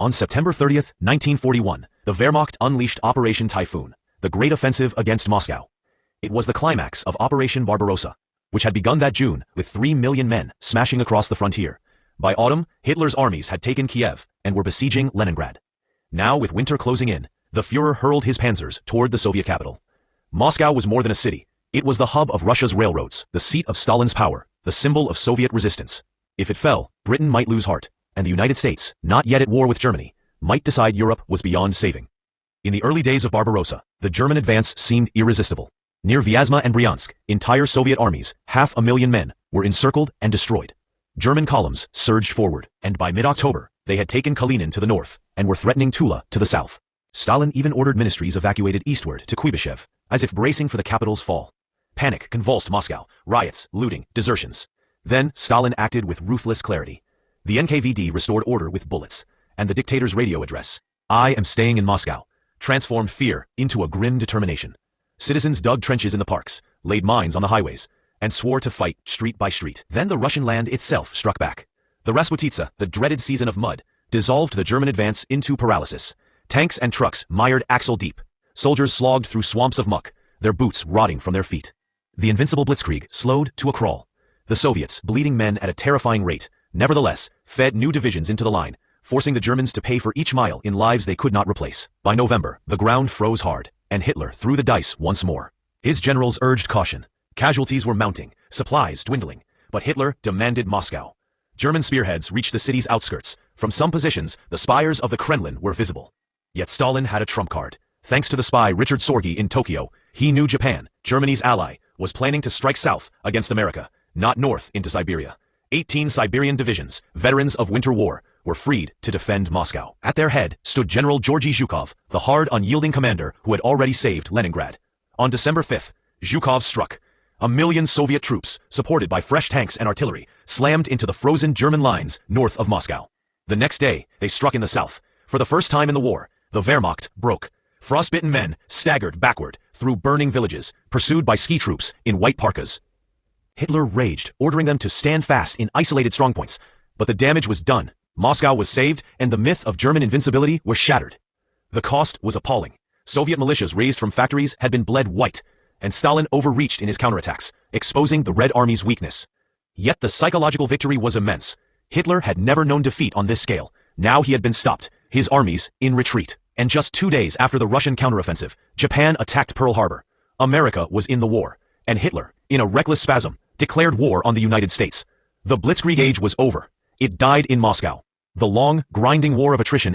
On September 30th, 1941, the Wehrmacht unleashed Operation Typhoon, the great offensive against Moscow. It was the climax of Operation Barbarossa, which had begun that June with 3 million men smashing across the frontier. By autumn, Hitler's armies had taken Kiev and were besieging Leningrad. Now, with winter closing in, the Führer hurled his panzers toward the Soviet capital. Moscow was more than a city. It was the hub of Russia's railroads, the seat of Stalin's power, the symbol of Soviet resistance. If it fell, Britain might lose heart, and the United States, not yet at war with Germany, might decide Europe was beyond saving. In the early days of Barbarossa, the German advance seemed irresistible. Near Vyazma and Bryansk, entire Soviet armies, 500,000 men, were encircled and destroyed. German columns surged forward, and by mid-October, they had taken Kalinin to the north, and were threatening Tula to the south. Stalin even ordered ministries evacuated eastward to Kuibyshev, as if bracing for the capital's fall. Panic convulsed Moscow, riots, looting, desertions. Then, Stalin acted with ruthless clarity. The NKVD restored order with bullets, and the dictator's radio address, "I am staying in Moscow," transformed fear into a grim determination. Citizens dug trenches in the parks, laid mines on the highways, and swore to fight street by street. Then the Russian land itself struck back. The Rasputitsa, the dreaded season of mud, dissolved the German advance into paralysis. Tanks and trucks mired axle deep. Soldiers slogged through swamps of muck, their boots rotting from their feet. The invincible Blitzkrieg slowed to a crawl. The Soviets, bleeding men at a terrifying rate, nevertheless, fed new divisions into the line, forcing the Germans to pay for each mile in lives they could not replace. By November, the ground froze hard, and Hitler threw the dice once more. His generals urged caution. Casualties were mounting, supplies dwindling, but Hitler demanded Moscow. German spearheads reached the city's outskirts. From some positions, the spires of the Kremlin were visible. Yet Stalin had a trump card. Thanks to the spy Richard Sorge in Tokyo, he knew Japan, Germany's ally, was planning to strike south against America, not north into Siberia. 18 Siberian divisions, veterans of winter war, were freed to defend Moscow. At their head stood General Georgy Zhukov, the hard, unyielding commander who had already saved Leningrad. On December 5th, Zhukov struck. 1 million Soviet troops, supported by fresh tanks and artillery, slammed into the frozen German lines north of Moscow. The next day, they struck in the south. For the first time in the war, the Wehrmacht broke. Frostbitten men staggered backward through burning villages, pursued by ski troops in white parkas. Hitler raged, ordering them to stand fast in isolated strongpoints. But the damage was done. Moscow was saved, and the myth of German invincibility was shattered. The cost was appalling. Soviet militias raised from factories had been bled white, and Stalin overreached in his counterattacks, exposing the Red Army's weakness. Yet the psychological victory was immense. Hitler had never known defeat on this scale. Now he had been stopped, his armies in retreat. And just 2 days after the Russian counteroffensive, Japan attacked Pearl Harbor. America was in the war, and Hitler, in a reckless spasm, declared war on the United States. The Blitzkrieg age was over. It died in Moscow. The long, grinding war of attrition